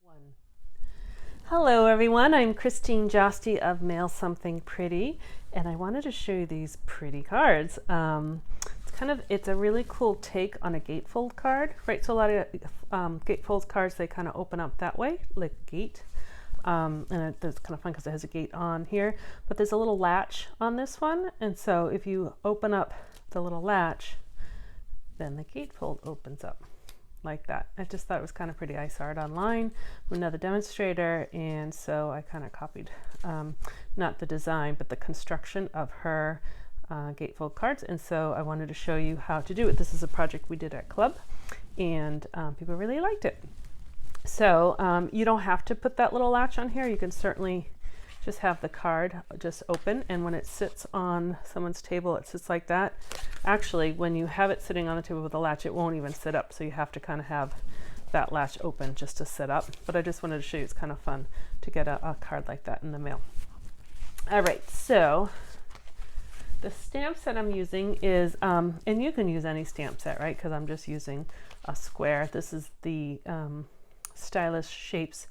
One. Hello everyone, I'm Christine Josty of Mail Something Pretty, and I wanted to show you these pretty cards. It's a really cool take on a gatefold card, right? So a lot of gatefold cards, they kind of open up that way, like a gate. That's kind of fun because it has a gate on here, but there's a little latch on this one, and so if you open up the little latch, then the gatefold opens up like that. I just thought it was kind of pretty. I saw it online from another demonstrator, and so I kind of copied not the design but the construction of her gatefold cards, and so I wanted to show you how to do it. This is a project we did at club, and people really liked it. So you don't have to put that little latch on here. You can certainly just have the card just open, and when it sits on someone's table, it sits like that. Actually, when you have it sitting on the table with a latch, it won't even sit up, so you have to kind of have that latch open just to sit up. But I just wanted to show you it's kind of fun to get a card like that in the mail. All right, so the stamp set I'm using is, and you can use any stamp set, right? Because I'm just using a square. This is the Stylish Shapes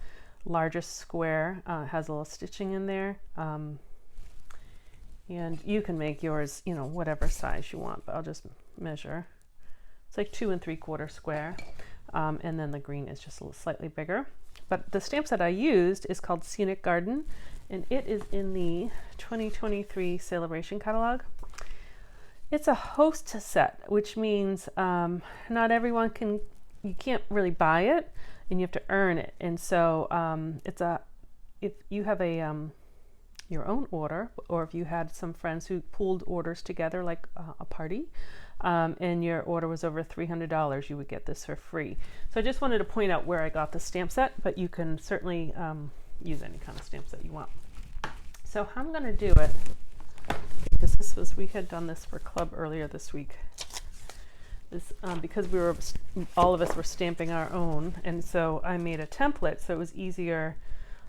largest square. Has a little stitching in there, and you can make yours, you know, whatever size you want, but I'll just measure. It's like 2 3/4 square, and then the green is just a little slightly bigger. But the stamp set I used is called Scenic Garden, and it is in the 2023 Sale-a-bration catalog. It's a host set, which means not everyone can, you can't really buy it, and you have to earn it. And so if you have your own order, or if you had some friends who pooled orders together, like a party, and your order was over $300, you would get this for free. So I just wanted to point out where I got the stamp set, but you can certainly use any kind of stamp set you want. So how I'm going to do it, because we had done this for club earlier this week, is because all of us were stamping our own, and so I made a template so it was easier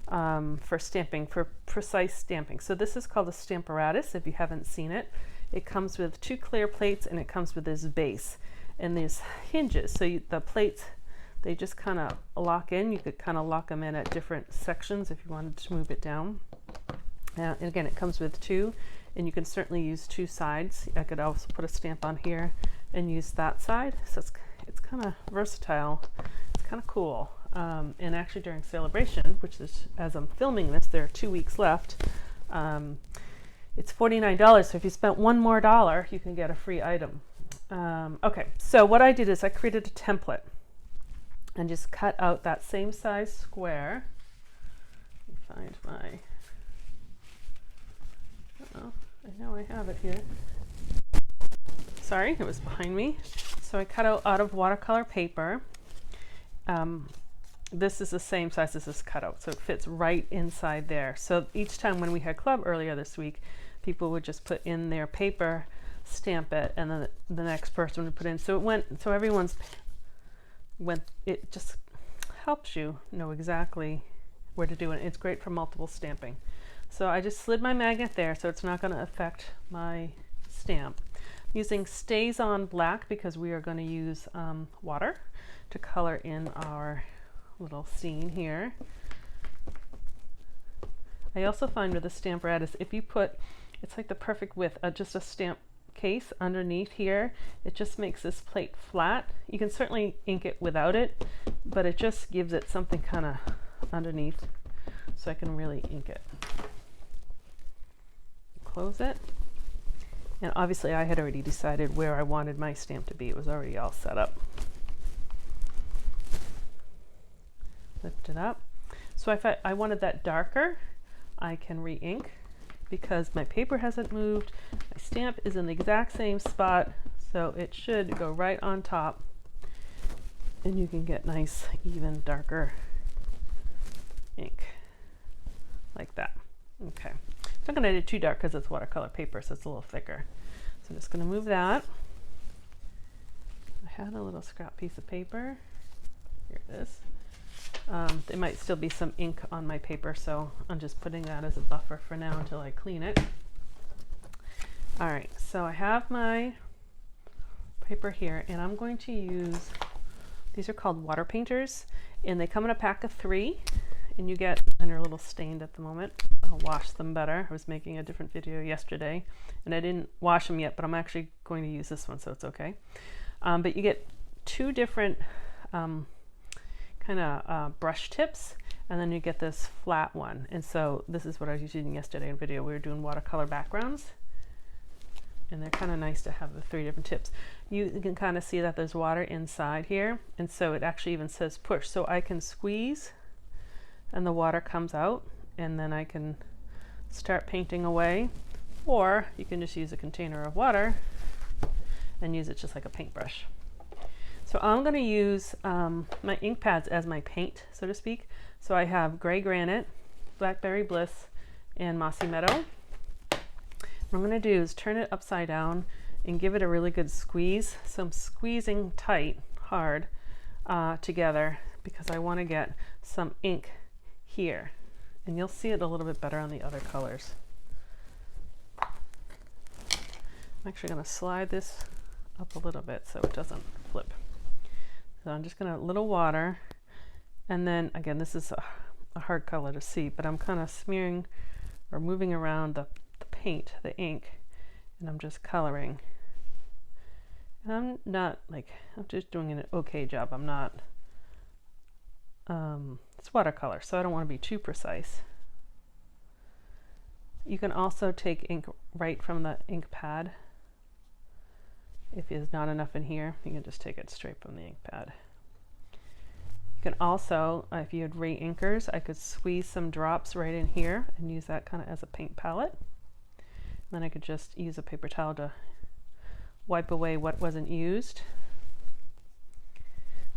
for stamping, for precise stamping. So this is called a Stamp-aratus. If you haven't seen it, it comes with 2 clear plates, and it comes with this base and these hinges. So the plates, they just kind of lock in. You could kind of lock them in at different sections if you wanted to move it down. And again, it comes with 2, and you can certainly use 2 sides. I could also put a stamp on here and use that side. So it's kind of versatile. It's kind of cool. And actually during Sale-a-bration, which is, as I'm filming this, there are 2 weeks left, it's $49. So if you spent $1 more, you can get a free item. Okay, so what I did is I created a template and just cut out that same size square. Let me find my, I know I have it here. Sorry, it was behind me. So I cut out of watercolor paper. This is the same size as this cutout, so it fits right inside there. So each time when we had club earlier this week, people would just put in their paper, stamp it, and then the next person would put in. So it just helps you know exactly where to do it. It's great for multiple stamping. So I just slid my magnet there so it's not going to affect my stamp. Using Stays On Black because we are going to use water to color in our little scene here. I also find with the Stamp-aratus, if you put, it's like the perfect width, just a stamp case underneath here, it just makes this plate flat. You can certainly ink it without it, but it just gives it something kind of underneath so I can really ink it. Close it. And obviously I had already decided where I wanted my stamp to be. It was already all set up. Lift it up. So if I wanted that darker, I can re-ink because my paper hasn't moved. My stamp is in the exact same spot, so it should go right on top. And you can get nice, even darker ink like that. Okay. I'm not going to do too dark because it's watercolor paper, so it's a little thicker. So I'm just going to move that. I had a little scrap piece of paper. Here it is. There might still be some ink on my paper, so I'm just putting that as a buffer for now until I clean it. All right, so I have my paper here, and I'm going to use These are called water painters, and they come in a pack of 3, and you get, and they're a little stained at the moment. I'll wash them better. I was making a different video yesterday, and I didn't wash them yet, but I'm actually going to use this one, so it's okay. But you get 2 different kind of brush tips, and then you get this flat one. And so this is what I was using yesterday in video. We were doing watercolor backgrounds, and they're kind of nice to have the 3 different tips. You can kind of see that there's water inside here, and so it actually even says push. So I can squeeze and the water comes out, and then I can start painting away, or you can just use a container of water and use it just like a paintbrush. So I'm going to use my ink pads as my paint, so to speak. So I have Gray Granite, Blackberry Bliss, and Mossy Meadow. What I'm going to do is turn it upside down and give it a really good squeeze. So I'm squeezing tight, hard together, because I want to get some ink here. And you'll see it a little bit better on the other colors. I'm actually going to slide this up a little bit so it doesn't flip. So I'm just going to, little water, and then again, this is a hard color to see, but I'm kind of smearing or moving around the paint, the ink, and I'm just coloring. And I'm not like, I'm just doing an okay job. I'm not, it's watercolor, so I don't want to be too precise. You can also take ink right from the ink pad. If there's not enough in here, you can just take it straight from the ink pad. You can also, if you had Ray inkers, I could squeeze some drops right in here and use that kind of as a paint palette. And then I could just use a paper towel to wipe away what wasn't used.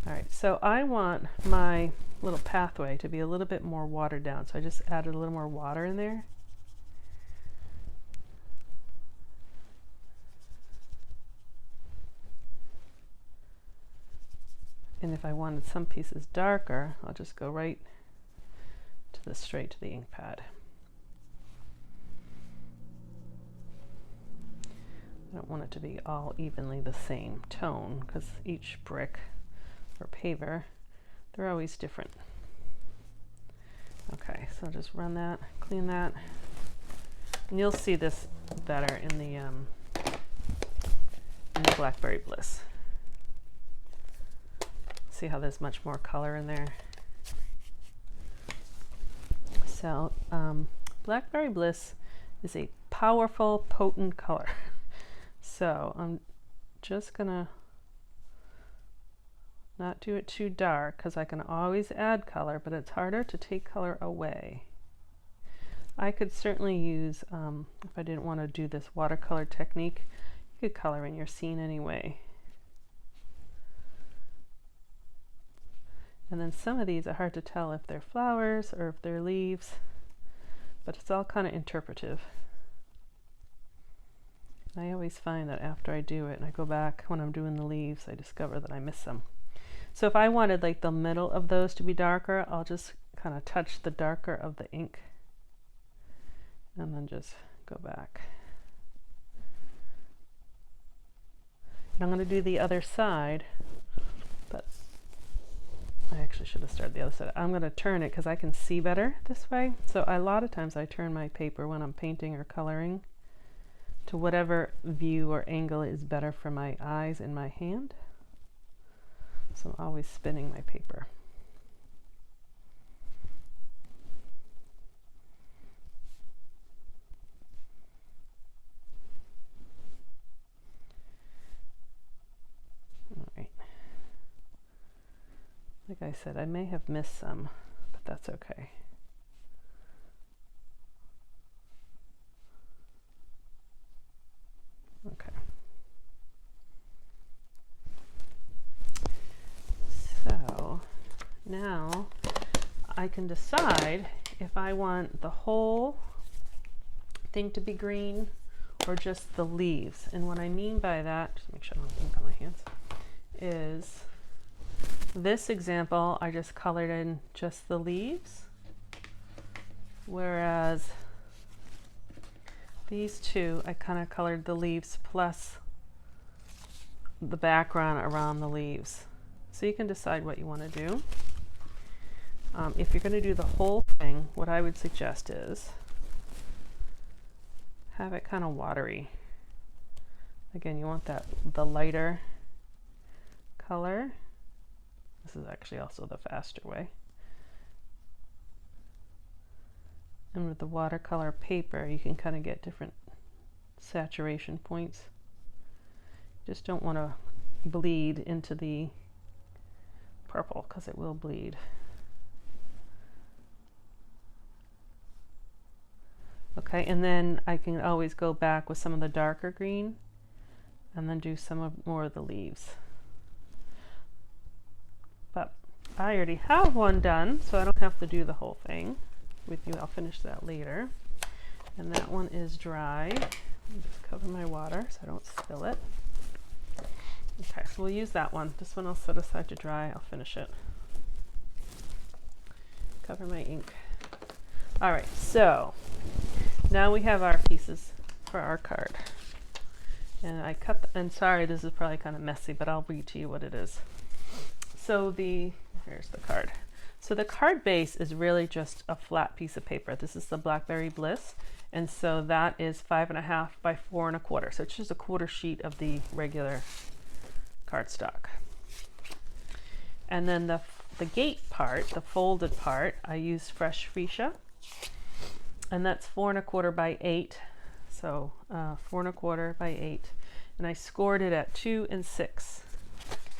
All right, so I want my little pathway to be a little bit more watered down. So I just added a little more water in there. And if I wanted some pieces darker, I'll just go right to the straight to the ink pad. I don't want it to be all evenly the same tone, because each brick or paver, they're always different. Okay, so just run that, clean that, and you'll see this better in the Blackberry Bliss. See how there's much more color in there. So Blackberry Bliss is a powerful, potent color. So I'm just gonna not do it too dark, because I can always add color, but it's harder to take color away. I could certainly use, if I didn't want to do this watercolor technique, you could color in your scene anyway. And then some of these are hard to tell if they're flowers or if they're leaves, but it's all kind of interpretive. I always find that after I do it and I go back when I'm doing the leaves, I discover that I miss some. So if I wanted like the middle of those to be darker, I'll just kind of touch the darker of the ink and then just go back. And I'm going to do the other side, but I actually should have started the other side. I'm going to turn it because I can see better this way. So a lot of times I turn my paper when I'm painting or coloring to whatever view or angle is better for my eyes and my hand. So I'm always spinning my paper. All right. Like I said, I may have missed some, but that's okay. Okay. So now I can decide if I want the whole thing to be green or just the leaves. And what I mean by that, just make sure I don't have ink on my hands, is this example, I just colored in just the leaves, whereas these two, I kind of colored the leaves plus the background around the leaves. So you can decide what you want to do. If you're going to do the whole thing, what I would suggest is have it kind of watery. Again, you want the lighter color. This is actually also the faster way. And with the watercolor paper, you can kind of get different saturation points. Just don't want to bleed into the purple because it will bleed. Okay, and then I can always go back with some of the darker green and then do more of the leaves. But I already have one done, so I don't have to do the whole thing with you. I'll finish that later. And that one is dry. Let me just cover my water so I don't spill it. Okay, so we'll use that one. This one I'll set aside to dry. I'll finish it. Cover my ink. All right, so now we have our pieces for our card. And I cut, and sorry, this is probably kind of messy, but I'll read to you what it is. So here's the card. So the card base is really just a flat piece of paper. This is the Blackberry Bliss. And so that is 5.5 by 4 1/4. So it's just a quarter sheet of the regular cardstock. And then the gate part, the folded part, I use fresh fuchsia. And that's 4 1/4 by 8. So 4 1/4 by 8. And I scored it at 2 and 6.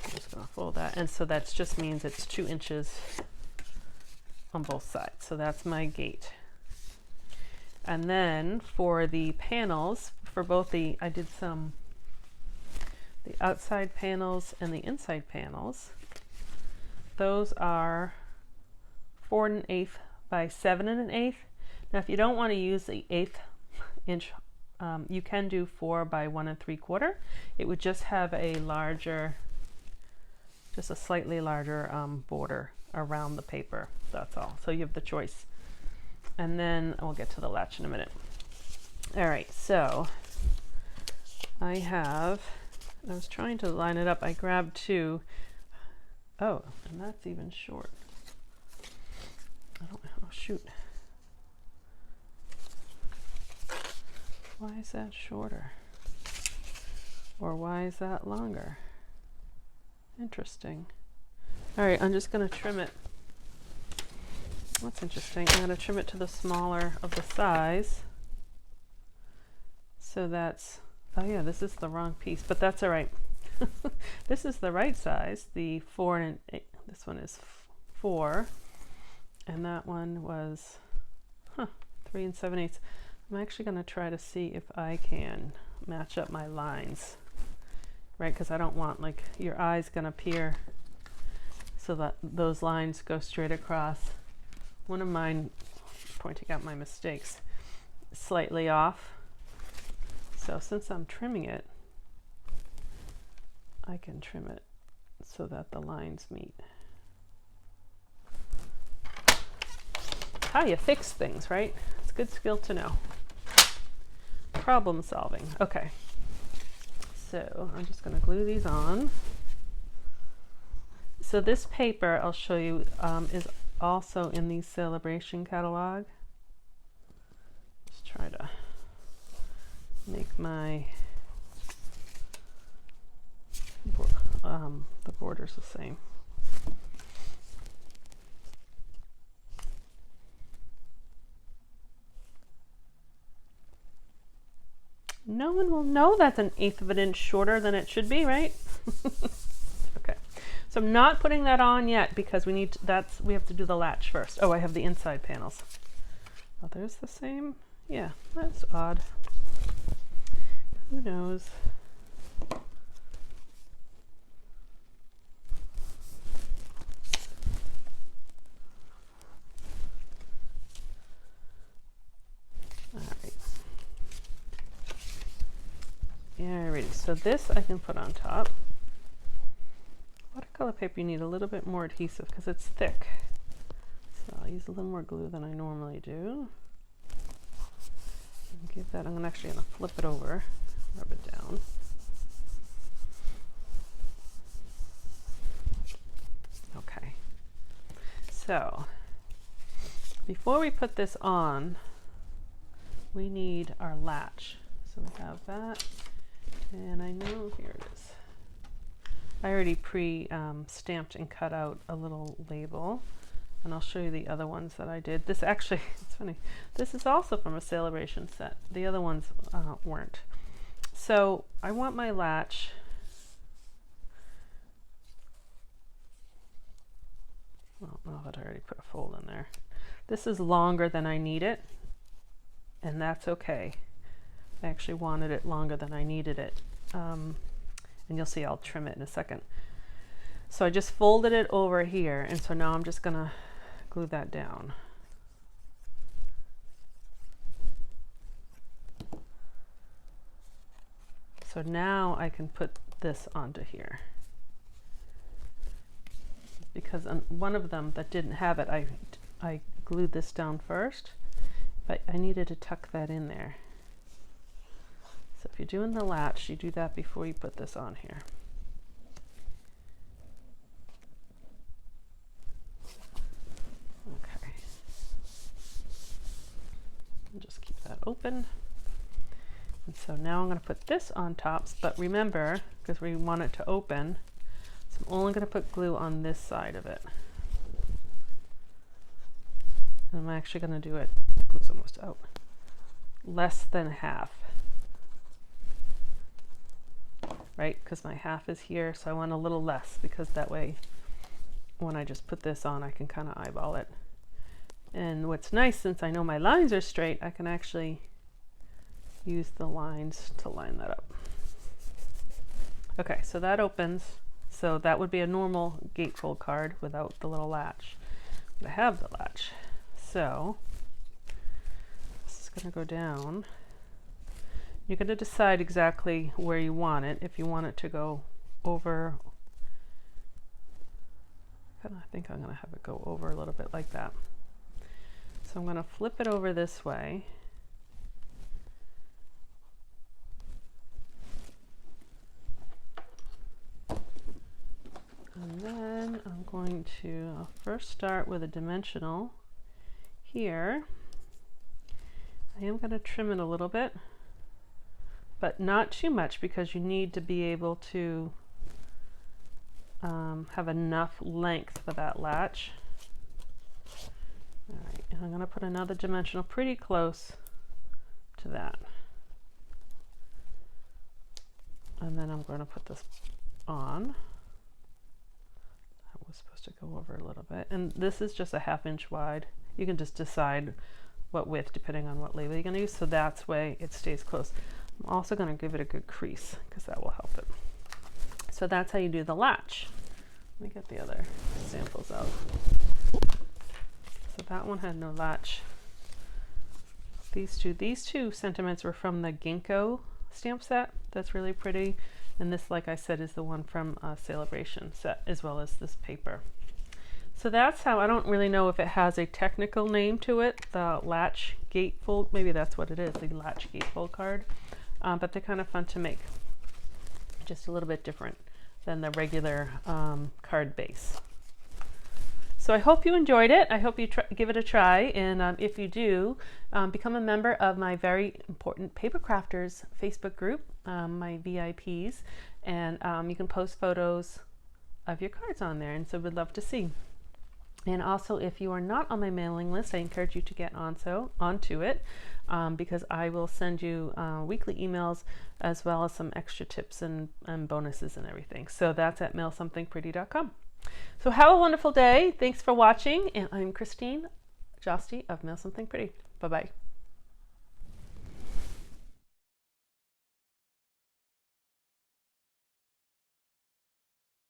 I'm just going to fold that. And so that just means it's 2 inches on both sides. So that's my gate. And then for the panels, for both I did the outside panels and the inside panels. Those are 4 1/8 by 7 1/8. Now, if you don't want to use the 1/8 inch, you can do 4 by 1 3/4. It would just have a slightly larger border around the paper. That's all. So you have the choice. And then we'll get to the latch in a minute. All right, so I was trying to line it up. I grabbed 2. Oh, and that's even short. Oh, shoot. Why is that shorter? Or why is that longer? Interesting. All right, I'm just going to trim it. That's interesting. I'm going to trim it to the smaller of the size. So that's, oh yeah, this is the wrong piece, but that's all right. This is the right size. The 4 and 8, this one is 4, and that one was 3 and 7/8. I'm actually going to try to see if I can match up my lines, right? Because I don't want like your eyes going to peer so that those lines go straight across. One of mine, pointing out my mistakes, slightly off. So since I'm trimming it, I can trim it so that the lines meet. How you fix things, right? It's a good skill to know. Problem solving. Okay. So I'm just going to glue these on. So this paper I'll show you is also in the Sale-a-bration catalog. Just try to make my the borders the same. No one will know that's 1/8 of an inch shorter than it should be, right? Okay, so I'm not putting that on yet because we have to do the latch first. Oh, I have the inside panels. Oh, there's the same. Yeah, that's odd. Who knows? Alrighty, so this I can put on top. Watercolor paper, you need a little bit more adhesive because it's thick. So I'll use a little more glue than I normally do. And give that, I'm actually going to flip it over, rub it down. So before we put this on, we need our latch. So we have that, and I know, here it is. I already stamped and cut out a little label, and I'll show you the other ones that I did. This actually, it's funny, this is also from a Sale-a-bration set. The other ones weren't. So I want my latch. I don't know that I already put a fold in there. This is longer than I need it, and that's okay. I actually wanted it longer than I needed it. And you'll see I'll trim it in a second. So I just folded it over here, and so now I'm just gonna glue that down. So now I can put this onto here. Because on one of them that didn't have it, I glued this down first, but I needed to tuck that in there. So if you're doing the latch, you do that before you put this on here. Okay. And just keep that open. And so now I'm going to put this on top, but remember, because we want it to open, so I'm only going to put glue on this side of it. And I'm actually going to do it, the glue's almost out, less than half. Right, because my half is here, so I want a little less, because that way when I just put this on, I can kind of eyeball it. And what's nice, since I know my lines are straight, I can actually use the lines to line that up. Okay, so that opens. So that would be a normal gatefold card without the little latch. But I have the latch. So this is going to go down. You're going to decide exactly where you want it. If you want it to go over, I think I'm going to have it go over a little bit like that. So I'm going to flip it over this way. And then I'm going to first start with a dimensional here. I am going to trim it a little bit, but not too much, because you need to be able to have enough length for that latch. All right, and I'm going to put another dimensional pretty close to that. And then I'm going to put this on. That was supposed to go over a little bit. And this is just a 1/2 inch wide. You can just decide what width depending on what label you're going to use, so that's way it stays close. I'm also going to give it a good crease, because that will help it. So that's how you do the latch. Let me get the other samples out. So that one had no latch. These two sentiments were from the Ginkgo stamp set. That's really pretty. And this, like I said, is the one from Sale-a-bration set, as well as this paper. So that's how, I don't really know if it has a technical name to it, the Latch gatefold. Maybe that's what it is, the Latch gatefold card. But they're kind of fun to make. Just a little bit different than the regular card base. So I hope you enjoyed it. I hope you give it a try. And if you do, become a member of my very important Paper Crafters Facebook group, my VIPs. And you can post photos of your cards on there. And so we'd love to see. And also, if you are not on my mailing list, I encourage you to get onto it, because I will send you weekly emails, as well as some extra tips and bonuses and everything. So that's at mailsomethingpretty.com. So have a wonderful day. Thanks for watching. And I'm Christine Josty of Mail Something Pretty. Bye-bye.